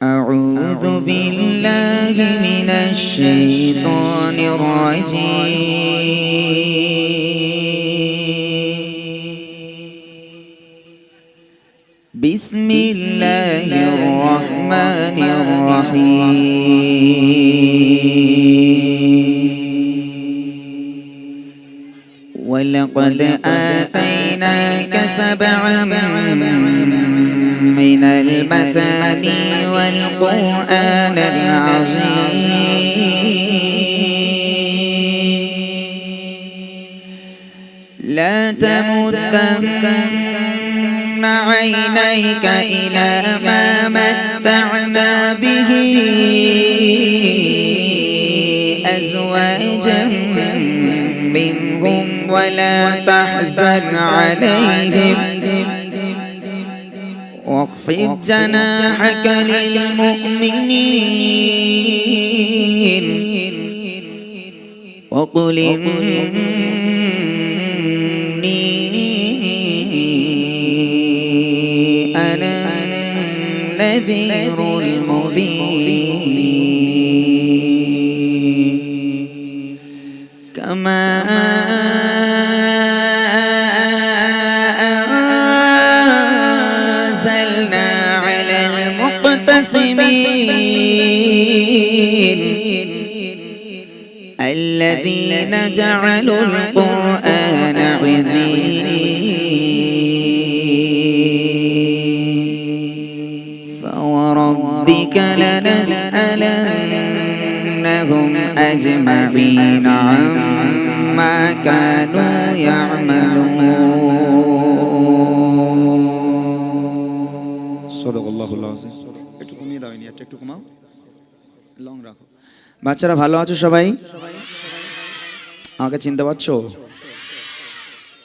أعوذ بالله من الشيطان الرجيم بسم الله الرحمن الرحيم ولقد آتيناك سبعا من المثاني والقرآن العظيم لا تمدن عينيك إلى ما متعنا به أزواجا منهم ولا تحزن عليهم واخفض جناحك للمؤمنين وقل إني أنا النذير المبين كما الذين جعلوا القرآن عظيم فوربك لنسألنهم أجمعين عما كانوا يعملون صدق الله العظيم একটু কমিয়ে দাও এটা একটু কমাও লং রাখো বাচ্চারা ভালো আছো সবাই আমাকে চিনতে পারছো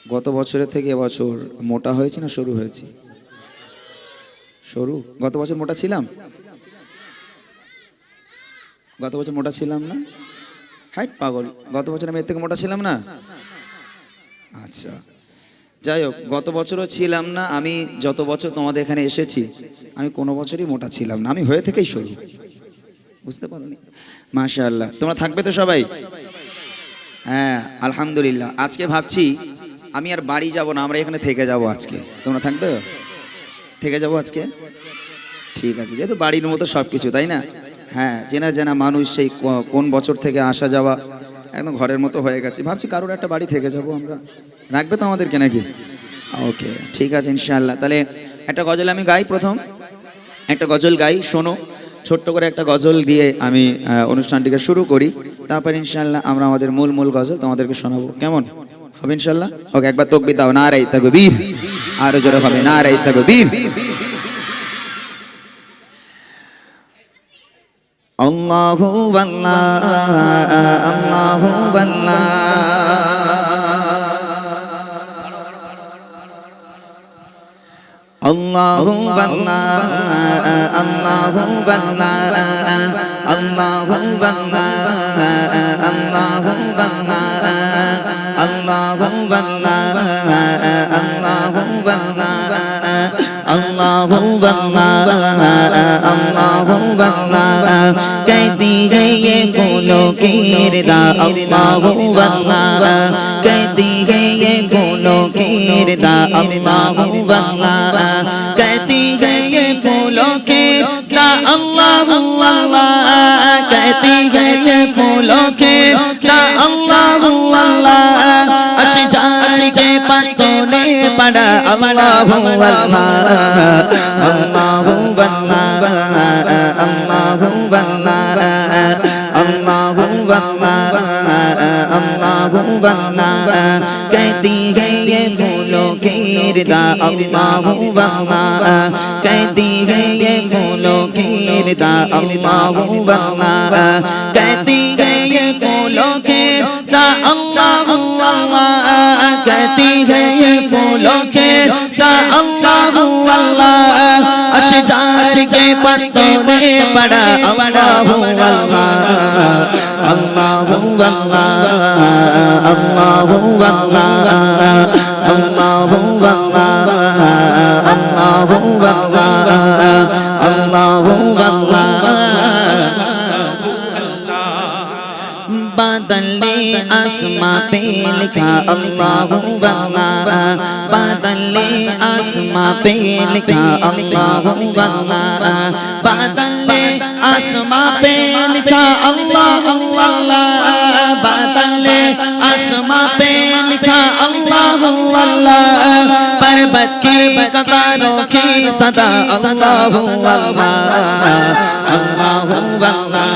গত বছরের থেকে এবছর মোটা হয়েছে না সরু হয়েছে সরু গত বছর মোটা ছিলাম গত বছর মোটা ছিলাম না হাইট পাগল গত বছর আমি এর থেকে মোটা ছিলাম না আচ্ছা যাই হোক গত বছরও ছিলাম না আমি যত বছর তোমাদের এখানে এসেছি আমি কোনো বছরই মোটা ছিলাম না আমি হয়ে থেকেই সরু বুঝতে পারোনি মাশাআল্লাহ তোমরা থাকবে তো সবাই হ্যাঁ আলহামদুলিল্লাহ আজকে ভাবছি আমি আর বাড়ি যাব না আমরা এখানে থেকে যাব আজকে তোমরা থাকবে থেকে যাব আজকে ঠিক আছে যেহেতু বাড়ির মতো সব কিছু তাই না হ্যাঁ চেনা জানা মানুষ সেই কোন বছর থেকে আসা যাওয়া একদম ঘরের মতো হয়ে গেছে ভাবছি কারোর একটা বাড়ি থেকে যাব আমরা রাখবে তো আমাদেরকে নাকি ওকে ঠিক আছে ইনশাআল্লাহ তাহলে একটা গজল আমি গাই প্রথম একটা গজল গাই শোনো ছোট্ট করে একটা গজল দিয়ে আমি অনুষ্ঠানটিকে শুরু করি তারপর ইনশাআল্লাহ আমরা আমাদের মূল গজল তোমাদেরকে শোনাবো কেমন হবে ইনশাআল্লাহ ওকে একবার তাকবীর দাও নারে তাকবীর আর জোরে হবে নারে তাকবীর আল্লাহু আল্লাহ আল্লাহু আল্লাহ Allahu Allah Allahu Allah Allahu Allah Allahu Allah Allahu Allah Allahu Allah कहती है ये फूलों की रिदा अल्लाहु अल्लाह कहती है ये फूलों की रिदा अल्लाहु अल्लाह कहती है ये फूलों की रिदा अल्लाहु अल्लाह कहती है ये फूलों की रिदा अल्लाहु अल्लाह अशजार के पत्तों ने पड़ा अल्लाहु अल्लाह अल्लाहु अल्लाह अल्लाहु अल्लाह अल्लाहु अल्लाह अल्लाहु अल्लाह कहती है ये फूलों की रिदा अल्लाहु अल्लाह कहती है ये फूलों की रिदा अल्लाहु अल्लाह कहती है ये फूलों की रिदा अल्लाहु अल्लाह कहती है ये फूलों की रिदा अल्लाहु अल्लाह अशजार के पत्तों ने पड़ा अल्लाहु अल्लाह अल्लाहु अल्लाह अल्लाहु अल्लाह अल्लाहु अल्लाह अल्लाहु अल्लाह अल्लाहु अल्लाह लिखा अल्लाहु वल्लाह बादल आसमां पे लिखा अल्लाहु वल्लाह बादल आसमां पे लिखा अल्लाहु वल्लाह बादल आसमां पे लिखा अल्लाहु वल्लाह पर्वत की कतारों की सदा अल्लाहु वल्लाह अल्लाहु वल्लाह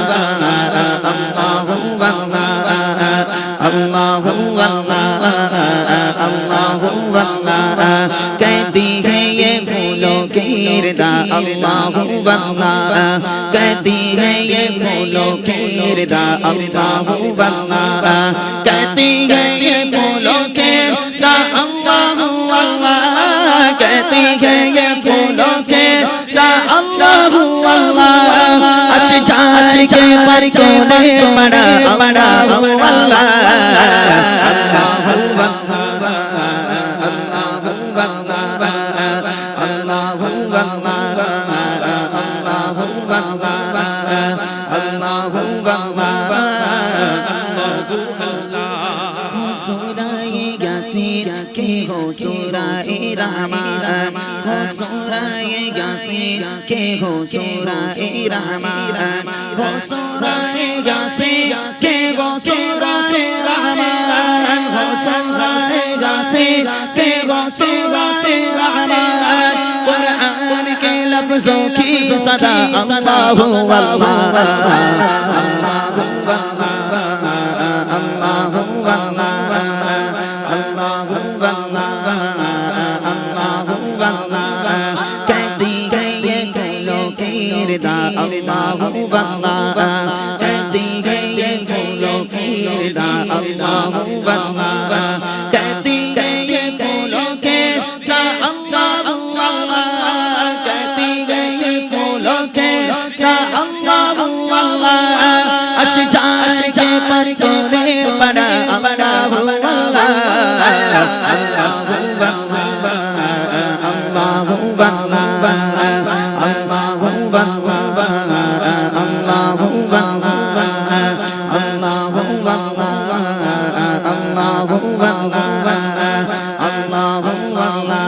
अल्लाहु वल्लाह अल्लाहु वल्लाह अल्लाहु वल्लाह कहती है ये फूलों की रिदा अल्लाहु वल्लाह कहती है ये फूलों की रिदा अल्लाहु वल्लाह कहती है ये फूलों की रिदा अल्लाहु वल्लाह कहती है ये फूलों की रिदा अल्लाहु वल्लाह अशजार के पर कोने बड़ा बड़ा वल्लाह अल्लाहु वल्लाह अल्लाहु वल्लाह अल्लाहु वल्लाह अल्लाहु वल्लाह अल्लाहु वल्लाह सूरह यासीन के हो सूरह रहमान हो सूरह यासीन के हो सूरह रहमान हो सूरह यासीन के हो सूरह रहमान हो सूरह यासीन के हो सूरह रहमान कुरान के लफ्जों की सदा अल्लाहु वल्लाह अल्लाहु वल्लाह अल्लाहु वल्लाह अल्लाहु वल्लाह अल्लाहु वल्लाह कहती है ये फूलों की रिदा अल्लाहु वल्लाह कहती है ये फूलों की रिदा अल्लाहु वल्लाह कहती है ये फूलों की रिदा अल्लाहु वल्लाह कहती है ये फूलों की रिदा अल्लाहु वल्लाह अशजार के पर कोने बड़ा बड़ा वल्लाह अल्लाहु वल्लाह अल्लाहु वल्लाह अल्लाहु वल्लाह अल्लाहु वल्लाह अल्लाहु वल्लाह अल्लाहु वल्लाह अल्लाहु वल्लाह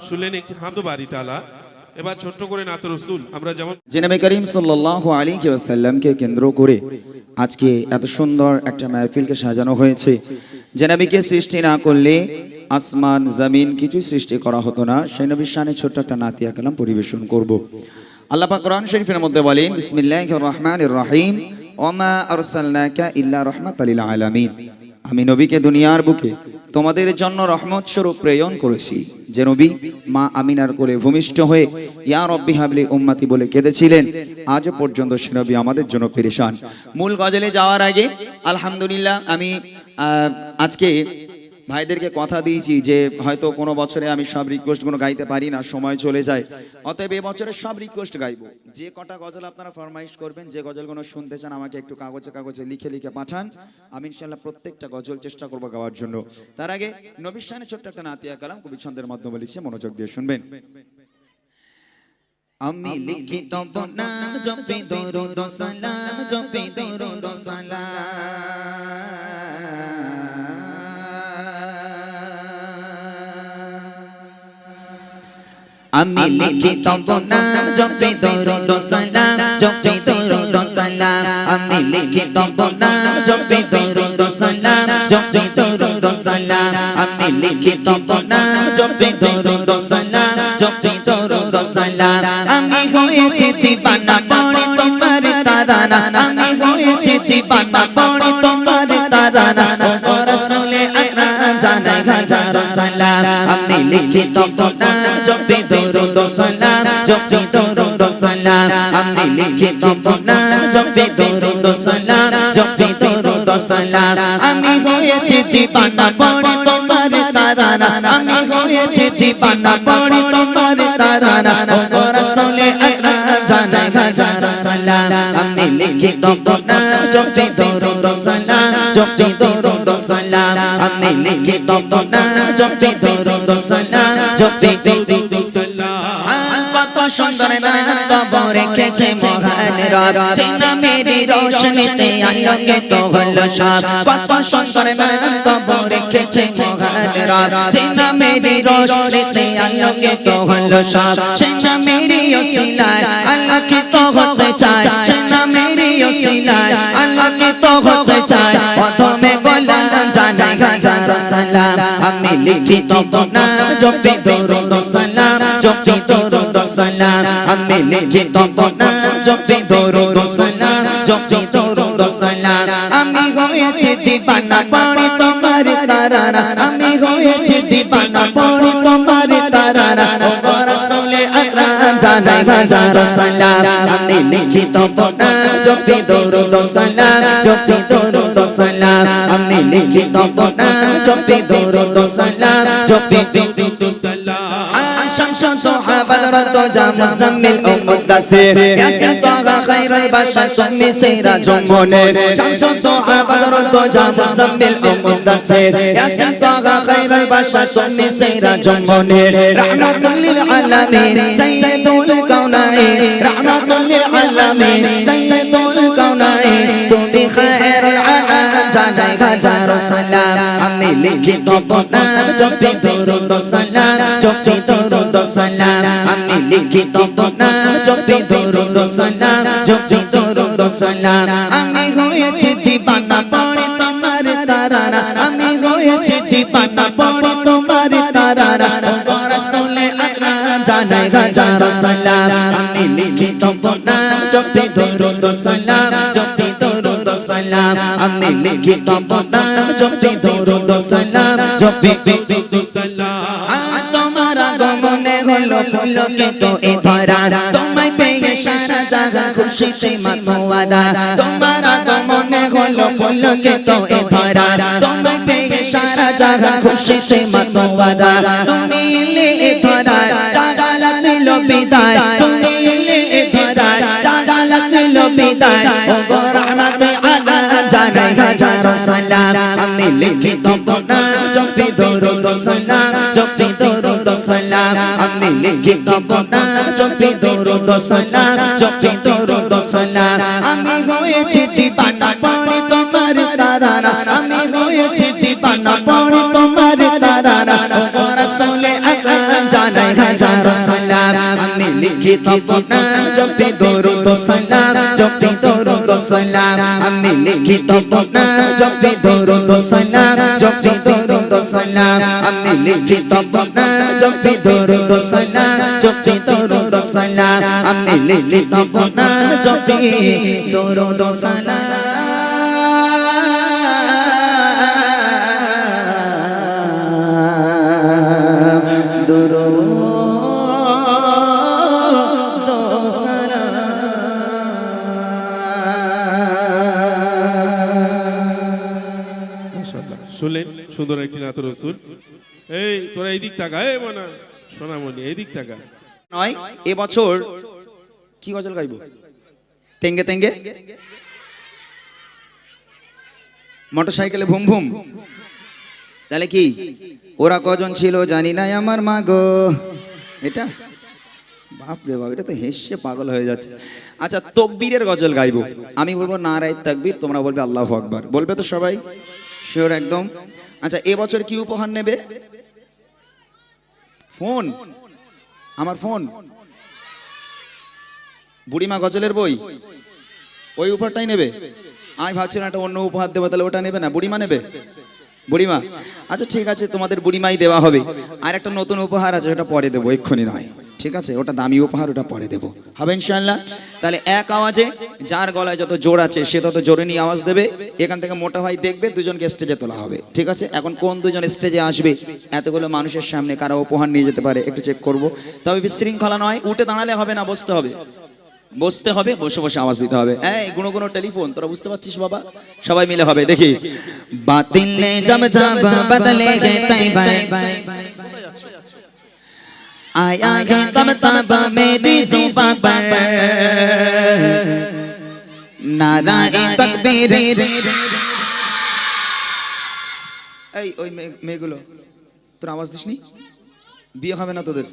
শুনলেন একটি হামদ বাড়ি তালা। এবার ছোট্ট করে নাতে রসুল আমরা যেমন নবী করিম সাল্লাল্লাহু আলাইহি ওয়াসাল্লামকে কেন্দ্র করে আজকে এত সুন্দর একটা মাহফিলকে সাজানো হয়েছে। যে নবীকে সৃষ্টি না করলে আসমান জমিন কিছু সৃষ্টি করা হতো না। সেই নবীর শানে ছোট্ট একটা নাতিয়া কালাম পরিবেশন করব। আল্লাহ পাক কোরআন শরীফের মধ্যে বলেন বিসমিল্লাহির রহমানির রহিম ওমা আরসালনাকা ইল্লা রাহমাতাল লিল আলামিন। আমি নবীকে দুনিয়ার বুকে তোমাদের জন্য রহমত স্বরূপ প্রেরণ করেছি। যে নবী মা আমিনার কোলে ভূমিষ্ঠ হয়ে ইয়া রব্বি হাবলি উম্মতি বলে কেঁদেছিলেন, আজ পর্যন্ত সে নবী আমাদের জন্য পেরেশান। মূল গজলে যাওয়ার আগে আলহামদুলিল্লাহ আমি আজকে ভাইদেরকে কথা দিয়েছি যে হয়তো কোনো বছরে আমি সব রিকোয়েস্টগুলো গাইতে পারি না, সময় চলে যায়। অতএব এবছরে সব রিকোয়েস্ট গাইবো। যে কটা গজল আপনারা ফরমাইশ করবেন, যে গজলগুলো শুনতে চান আমাকে একটু কাগজে কাগজে লিখে লিখে পাঠান। আমি ইনশাআল্লাহ প্রত্যেকটা গজল চেষ্টা করবো গাওয়ার জন্য। তার আগে নবীর শানে ছোট্ট একটা নাতিয়া কালাম কবি ছন্দের মাধ্যমে লিখছে, মনোযোগ দিয়ে শুনবেন। আমি লিখি তব নাম জপে দরুদ ও সালাম জপে দরুদ ও সালাম। আমি লিখি তব নাম জপে দরুদ ও সালাম জপে দরুদ ও সালাম। আমি লিখি তব নাম জপে দরুদ ও সালাম জপে দরুদ ও সালাম। আমি লিখি তব নাম জপে দরুদ ও সালাম জপে দরুদ ও সালাম। আমি হয়েছি জীবানা পড়ে তোমার তারানা, আমি হয়েছি জীবানা পড়ে তোমার তারানা। ও রাসূলে আকরাম জানাই হাজার সালাম। আমি লিখি তব নাম জপে দরুদ ও সালাম জপে দরুদ ও সালাম। আমি লিখি তব নাম জপে দরুদ ও সালাম জপে দরুদ ও সালাম। আমি হয়েছি জীবানা পড়ে তোমার তারানা, আমি হয়েছি জীবানা পড়ে তোমার তারানা। ও রাসূলে আকরাম জানাই হাজার সালাম। আমি লিখি তব নাম জপে দরুদ ও সালাম জপে সালাম আমি লিখি তব নাম জপি দরুদ সালাম জপি কত সুন্দর নাম তব রেখেছে মহান রব চেনা মেরি রোশনীতে আলোকিত হলো সব কত সুন্দর নাম তব রেখেছে মহান রব চেনা মেরি রোশনীতে আলোকিত হলো সব চেনা মেরি ওসিলায় আলোকিত হতে চায় চেনা মেরি ওসিলায় আলোকিত হতে চায় প্রথমে বললাম জানাই হাজার সালাম আমি লিখি তব নাম জপি দরুদ সালাম জপি দরুদ সালাম আমি লিখি তব নাম জপি দরুদ সালাম জপি দরুদ সালাম আমি হয়েছি জীবনা পড়ি তোমার তারারা আমি হয়েছি জীবনা পড়ি তোমার তারারা ও রাসূলে আকরাম জানাই হাজার সালাম আমি লিখি তব নাম জপি দরুদ সালাম জপি দরুদ সালাম আমি লিখি তব নাম জপি দরুদ সালাম জপি شمس صحابة رضا مزمل مدثر ياسين طه خير البشر ثم سراج منير شمس صحابة رضا مزمل مدثر ياسين طه خير البشر ثم سراج منير رحمة للعالمين سيد الكونين رحمة للعالمين سيد الكونين তুমি خير العالم জানাই হাজার সালাম আমি লিখি তব নাম জপি দরুদ সালাম জপি দরুদ সালাম আমি লিখি তব নাম জপি দরুদ সালাম জপি দরুদ সালাম আমি হয়েছি জীবনা পড়ি তোমার তারারা আমি হয়েছি জীবনা পড়ি তোমার তারারা ও রাসূলে আকরাম জানাই হাজার সালাম আমি লিখি তব নাম জপি দরুদ সালাম জপি দরুদ সালাম আমি লিখি তব নাম জপি দরুদ সালাম জপি তোমার আগমনে হলো পুলকিত এ ধরা তোমায় পেয়ে সারা জাহান খুশিতে মাতোয়ারা তোমার আগমনে হলো পুলকিত এ ধরা তোমায় পেয়ে সারা জাহান খুশিতে মাতোয়ারা তুমি এলে এ ধরা জালাল দিল বিদায় তুমি এলে এ ধরা জালাল দিল বিদায় ও রহমতে আলা জানাই হাজার সালাম আমি লিখি তব নাম জপি দরুদ সালাম জপি দরুদ সালাম আমি লিখি তব নাম জপি দরুদ সালাম জপি দরুদ সালাম আমি হয়েছি জীবনা পড়ি তোমার তারারা আমি হয়েছি জীবনা পড়ি তোমার তারারা ও রাসূলে আকরাম জানাই হাজার সালাম আমি লিখি তব নাম জপি দরুদ সালাম জপি দরুদ সালাম আমি লিখি তব নাম জপি দরুদ সালাম জপি দরুদ সালাম আমি লিখি তব নাম জপি দরুদ সালাম জপি দরুদ সালাম আমি লিখি তব নাম জপি দরুদ সালাম শুনলেন সুন্দর একটি নাত রসুল। এই তোরা এই দিক তাকা, এই মনা সোনামণি এই দিক তাকা। নয় এবছর কি গজল গাইবো? তেঙ্গে তেঙ্গে মোটরসাইকেলে ভুম ভুম। তাহলে কি ওরা কজন ছিল জানি না আমার মা গো, এটা বাপরে বাপ, এটা তো হেসে পাগল হয়ে যাচ্ছে। আচ্ছা তকবীরের গজল গাইবো, আমি বলবো নারায়ে তাকবীর, তোমরা বলবে আল্লাহু আকবার। বলবে তো সবাই? শিওর একদম। আচ্ছা এবছর কি উপহার নেবে? ফোন, আমার ফোন, বুড়িমা গজলের বই, ওই উপহারটাই নেবে? আমি ভাবছিলাম একটা অন্য উপহার দেবো, তাহলে ওটা নেবে না? বুড়িমা নেবে? বুড়িমা, আচ্ছা ঠিক আছে, তোমাদের বুড়িমাই দেওয়া হবে। আর একটা নতুন উপহার আছে, ওটা পরে দেবো, এক্ষুনি নয়, ঠিক আছে? ওটা দামি উপহার, ওটা পরে দেবো, হবে ইনশাআল্লাহ। তাহলে এক আওয়াজে, যার গলায় যত জোর আছে সে তত জোরে নিয়ে আওয়াজ দেবে। এখান থেকে মোটা ভাই দেখবে, দুজনকে স্টেজে তোলা হবে, ঠিক আছে? এখন কোন দুজন স্টেজে আসবে এতগুলো মানুষের সামনে, কারা উপহার নিয়ে যেতে পারে একটু চেক করব। তবে বিশৃঙ্খলা নয়, উঠে দাঁড়ালে হবে না, বসতে হবে, বসতে হবে, বসে বসে আওয়াজ দিতে হবে। এই গুনো গুনো টেলিফোন, তোরা বুঝতে পারছিস বাবা? সবাই মিলে হবে, দেখি। বাতিল নে জব জব বদলে গে তৈবা, आया है तब तब मेरी जुबां पर नाराए तकबीर, ওই মেয়েগুলো তোর আওয়াজ দিসনি, বিয়ে হবে না তোদের।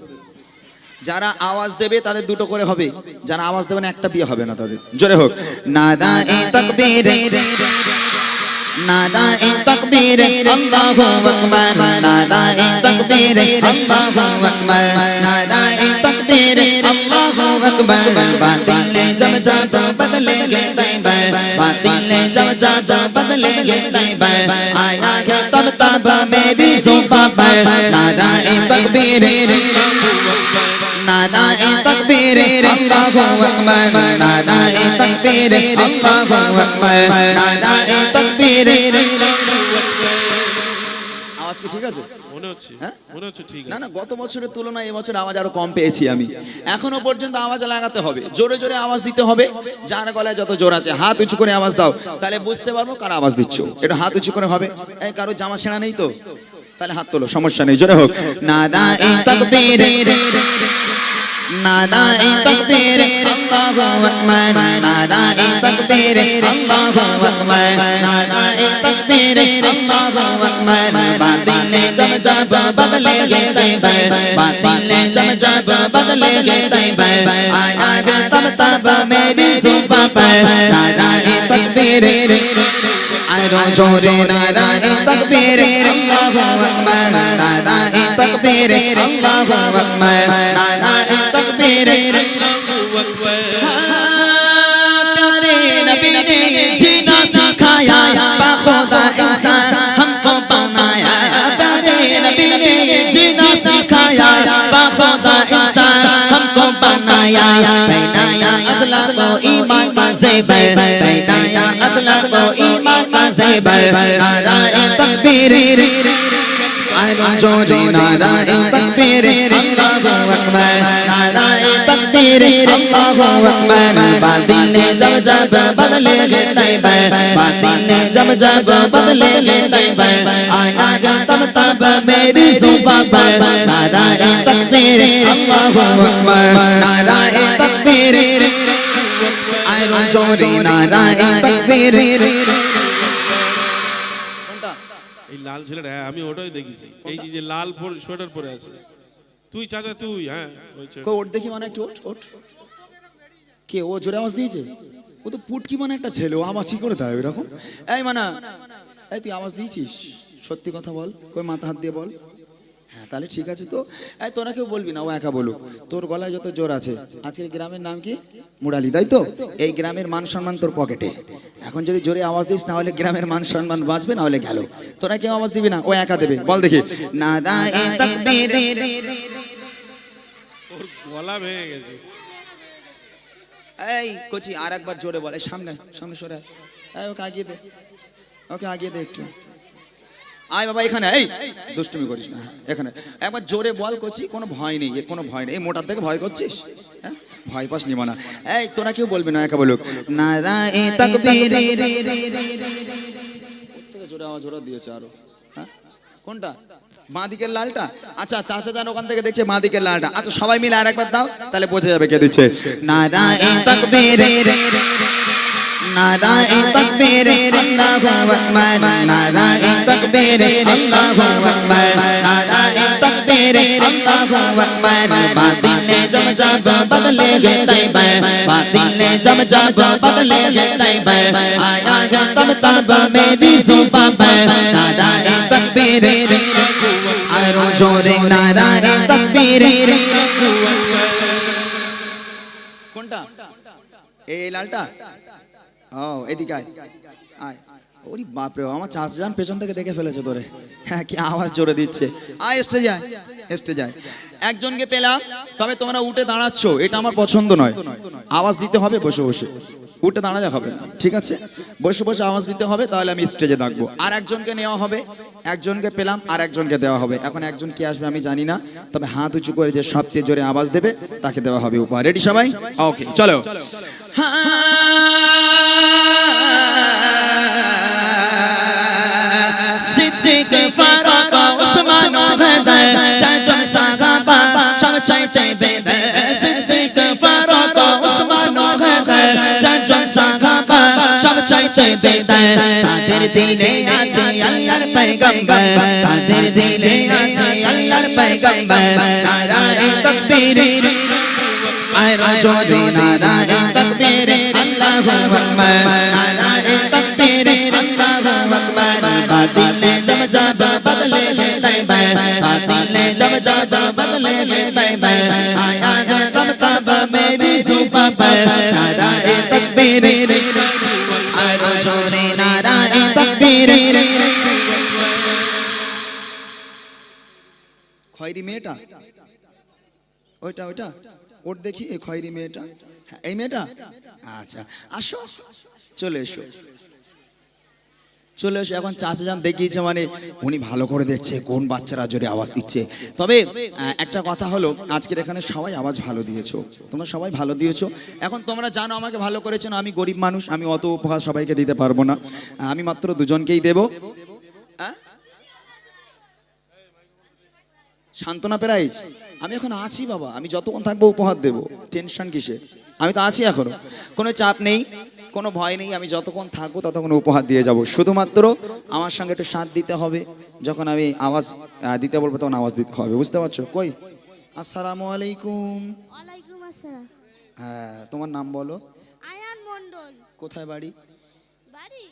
যারা আওয়াজ দেবে তাদের দুটো করে হবে, যারা আওয়াজ দেবে না একটা বিয়ে হবে না তাদের। জোরে হোক নাদা এ তাকবীর, নাদা এ তাকবীর, আল্লাহু আকবার, নাদা এ তাকবীর, আল্লাহু আকবার, নাদা এ তাকবীর, আল্লাহু আকবার। বাতিলে জব জব বদলেগে তৈবার, বাতিলে জব জব বদলেগে তৈবার, आया है तब तब मेरी जुबां पर नादा ए तकबीर, नादा ए तकबीर, अल्लाहु अकबर, नादा ए तकबीर, अल्लाहु अकबर, नादा ए तकबीर। আওয়াজ কি ঠিক আছে? মনে হচ্ছে, হ্যাঁ? মনে হচ্ছে ঠিক না আছে। না, গত বছরের তুলনায় এবছর আওয়াজ আরো কম পেয়েছি আমি। এখনো পর্যন্ত আওয়াজ লাগাতে হবে, জোরে জোরে আওয়াজ দিতে হবে। যার গলায় যত জোর আছে হাত উঁচু করে আওয়াজ দাও, তাহলে বুঝতে পারবো কার আওয়াজ দিচ্ছ। এটা হাত উঁচু করে হবে। এই কারো জামা ছেঁড়া নেই তো, তাহলে হাত তোলো, সমস্যা নেই। জোরে হোক नादा ए तकबीर, नादा ए तकबीर, अल्लाहु अकबर, नादा ए तकबीर, अल्लाहु अकबर, नादा ए तकबीर, अल्लाहु अकबर। बातिले जब जब बदलेगे तैबर, बातिले जब जब बदलेगे तैबर, आया है तब तब मेरी जुबां पर नादा ए तकबीर, आरो जोरे नादा ए तकबीर, अल्लाहु अकबर, नादा ए तकबीर, अल्लाहु अकबर, नादा ए तकबीर। प्यारे नबी ने जीना सिखाया, बाखुदा इंसान हमको बनाया। प्यारे नबी ने जीना सिखाया, बाखुदा इंसान हमको बनाया। पहनाया अखलाक व ईमान का ज़ेवर, पहनाया अखलाक व ईमान का ज़ेवर। नारा ए तकबीर, आरो जोरे नारा ए तकबीर, अल्लाहु अकबर, नारा ए तकबीर, अल्लाहु अकबर। बातिले जब जब बदलेगे तैबर, बातिले जब जब बदलेगे तैबर, आया है तब तब मेरी जुबां पर नारा ए तकबीर, अल्लाहु अकबर, नारा ए तकबीर, आरो जोरे नारा ए तकबीर। এই লাল ছেলেটা, হ্যাঁ আমি ওটাই দেখেছি। এই যে লাল সোয়েটার পরে আছে, তুই চাচা তুই, হ্যাঁ ওই ছেলে। ওট দেখি, মানে একটু ওট ওট। কে ও জোরে আওয়াজ দিয়েছে? ও তো পুটকি মানে একটা ছেলে, ও আওয়াজ কি করে দেয় এরকম? এই মানা, এই তুই আওয়াজ দিয়েছিস? সত্যি কথা বল, কই মাথা হাত দিয়ে বল। হ্যাঁ তাহলে ঠিক আছে। তো এই তোরা কেউ বলবি না, ও একা বলুক। তোর গলায় যত জোর আছে। আজকের গ্রামের নাম কি? মুরালি, তাই তো? এই গ্রামের মান সম্মান তোর পকেটে। এখন যদি জোরে আওয়াজ দিস, না হলে গ্রামের মান সম্মান বাঁচবে, না হলে গেল। তোরা কেউ আওয়াজ দিবি না, ও একা দেবে। বল দেখি नादा ए तकबीर, ওর গলা ভেঙে গেছে। এই কোচি আর একবার জোরে বল। এই সামনে সামনে সরে আয়। এই ওকে আগিয়ে দে, ওকে আগিয়ে দে একটু। আয় বাবা এখানে, এই দুষ্টুমি করিস না। হ্যাঁ, এখানে একবার জোরে বল কোচি, কোনো ভয় নেই, কোনো ভয় নেই। এই মোটার থেকে ভয় করছিস? হ্যাঁ ভয় পাস নি মানা। এই তোরা কেউ বলবি না, একা বলুক नादा ए तकबीर, থেকে জোরে আওয়াজ ওরা দিয়েছে আরো। হ্যাঁ কোনটা? বাঁ দিকের লালটা? আচ্ছা চাচা জান ওখান থেকে দেখছে বাঁ দিকের লালটা। আচ্ছা সবাই মিলে আর একবার দাও, তাহলে বোঝা যাবে কে দিচ্ছে। नादा ए तकबीर, नादा ए तकबीर, अल्लाहु अकबर, नादा ए तकबीर, अल्लाहु अकबर, नादा ए तकबीर, अल्लाहु अकबर। बातिले जब जब बदलेगे तैबर, बातिले जब जब बदलेगे तैबर, आया है तब तब मेरी जुबां पर नादा ए तकबीर, आरो जोरे नादा ए तकबीर। কোনটা? এই লালটা? ও এদিকে আয় আয়। ওরে বাপ রে, আমার চাচা জান পেছন থেকে দেখে ফেলেছে তোরে। হ্যাঁ কি আওয়াজ জোরে দিচ্ছে। আয় স্টেজে আয়, স্টেজে আয়। একজনকে পেলাম, তবে তোমরা উঠে দাঁড়াচ্ছ, এটা আমার পছন্দ নয়। আওয়াজ দিতে হবে বসে বসে, উঠে দাঁড়ালে হবে না, ঠিক আছে? বসে বসে আওয়াজ দিতে হবে, তাহলে আমি স্টেজে থাকবো। আর একজনকে নেওয়া হবে, একজনকে পেলাম, আর একজনকে দেওয়া হবে। এখন একজন কে আসবে আমি জানি না, তবে হাত উঁচু করে যে সবচেয়ে জোরে আওয়াজ দেবে তাকে দেওয়া হবে উপহার। রেডি সবাই? ওকে চলো। सिद्दीक फारूक उस्मान हैदर चाचन साहबा सब चाचे बेदर सिद्दीक फारूक उस्मान हैदर চাইছে বেদার তাদের দিলে আছে আল্লাহর पैगंबर ताদের দিলে আছে আল্লাহর पैगंबर নারায়ে তাকবীর আর জোরে নারায়ে তাকবীর আল্লাহু আকবার নারায়ে তাকবীর আল্লাহু আকবার বাতিলে জব যা বদলে লে তৈবা বাতিলে जब जा बदले ले तैबा आया है तब तब मेरी सुबह पर नाराए तकबीर और जोरे नाराए तकबीर খয়েরি মেয়েটা ওইটা ওইটা ওর দেখি এই খয়েরি মেয়েটা হ্যাঁ, এই মেয়েটা আচ্ছা আসো চলে এসো চলে এসো এখন চাচা যান দেখিয়েছে মানে উনি ভালো করে দেখছে কোন বাচ্চারা জোরে আওয়াজ দিচ্ছে তবে একটা কথা হলো আজকের এখানে সবাই আওয়াজ ভালো দিয়েছো তোমরা সবাই ভালো দিয়েছো এখন তোমরা জানো আমাকে ভালো করেছো না আমি গরিব মানুষ আমি অত উপহার সবাইকে দিতে পারবো না আমি মাত্র দুজনকেই দেবো সান্ত্বনা প্রাইজ আমি এখন আছি বাবা আমি যতক্ষণ থাকবো উপহার দেবো টেনশন কিসে আমি তো আছি এখনো কোনো চাপ নেই কোনো ভয় নেই আমি যতক্ষণ থাকবো ততক্ষণ উপহার দিয়ে যাব শুধুমাত্র আমার সঙ্গে একটু সাথ দিতে হবে যখন আমি আওয়াজ দিতে বলবো তখন আওয়াজ দিতে হবে বুঝতে পারছো কই আসসালামু আলাইকুম ওয়ালাইকুম আসসালাম। হ্যাঁ তোমার নাম বলো আয়ান মণ্ডল। কোথায় বাড়ি বাড়ি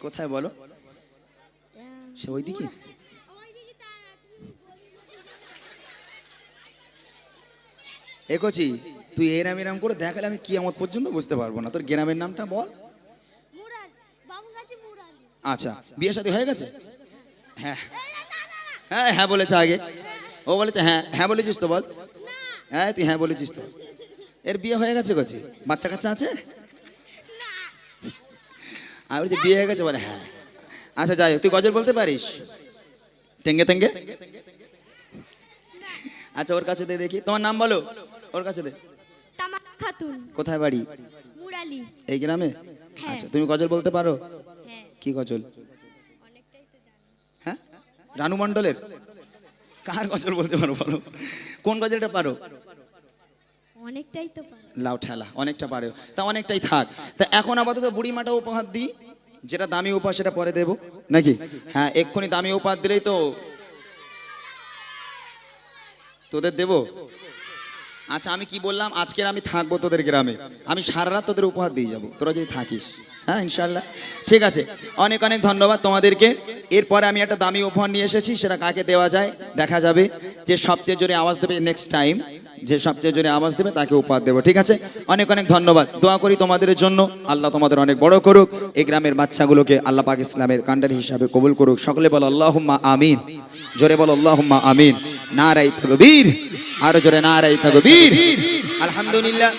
কোথায় বলো সে ওইদিকে একছি তুই এরাম এরাম করে দেখালে আমি কিয়ামত পর্যন্ত বুঝতে পারবো না তোর গ্রামের নামটা বল মুরাল বামুগাছি মুরালি। আচ্ছা বিয়ে শাদী হয়ে গেছে হ্যাঁ হ্যাঁ হ্যাঁ বলেছে আগে ও বলেছে হ্যাঁ হ্যাঁ বলেছিস তো বল হ্যাঁ তুই হ্যাঁ বলেছিস তো এর বিয়ে হয়ে গেছে কচি বাচ্চা কাচ্চা আছে আর বলছে বিয়ে হয়ে গেছে বলে হ্যাঁ আচ্ছা যাই হোক তুই গজল বলতে পারিস তেঙ্গে তেঙ্গে আচ্ছা ওর কাছে দে দেখি তোমার নাম বলো ওর কাছে দে তামা খাতুন। কোথায় বাড়ি মুরালি। এই গ্রামে হ্যাঁ। আচ্ছা তুমি গজল বলতে পারো হ্যাঁ কি গজল অনেকটাই তো জানি। হ্যাঁ রানু মণ্ডলের কার গজল বলতে পারো বলো কোন গজলটা পারো অনেকটাই তো পারি। লাউ ঠেলা অনেকটা পারে তা অনেকটাই থাক তা এখন আপাতত বুড়িমাটা উপহার দিই যেটা দামি উপহার সেটা পরে দেবো নাকি হ্যাঁ এক্ষুনি দামি উপহার দিলেই তো তোদের দেবো আচ্ছা আমি কি বললাম আজকের আমি থাকবো তোদের গ্রামে আমি সারা রাত তোদের উপহার দিয়ে যাবো তোরা যদি থাকিস হ্যাঁ ইনশাল্লাহ ঠিক আছে অনেক অনেক ধন্যবাদ তোমাদেরকে এরপরে আমি একটা দামি উপহার নিয়ে এসেছি সেটা কাকে দেওয়া যায় দেখা যাবে যে সবচেয়ে জোরে আওয়াজ দেবে নেক্সট টাইম যে সবচেয়ে জোরে আওয়াজ দেবে তাকে উপহার দেবো ঠিক আছে অনেক অনেক ধন্যবাদ দোয়া করি তোমাদের জন্য আল্লাহ তোমাদের অনেক বড় করুক এই গ্রামের বাচ্চাগুলোকে আল্লাহ পাক ইসলামের কান্ডারি হিসাবে কবুল করুক সকলে বলো আল্লাহুম্মা আমিন জোরে বলো আল্লাহুম্মা আমিন নারায়ে তাকবীর আরো জোরে নারায়ে তাকবীর আলহামদুলিল্লাহ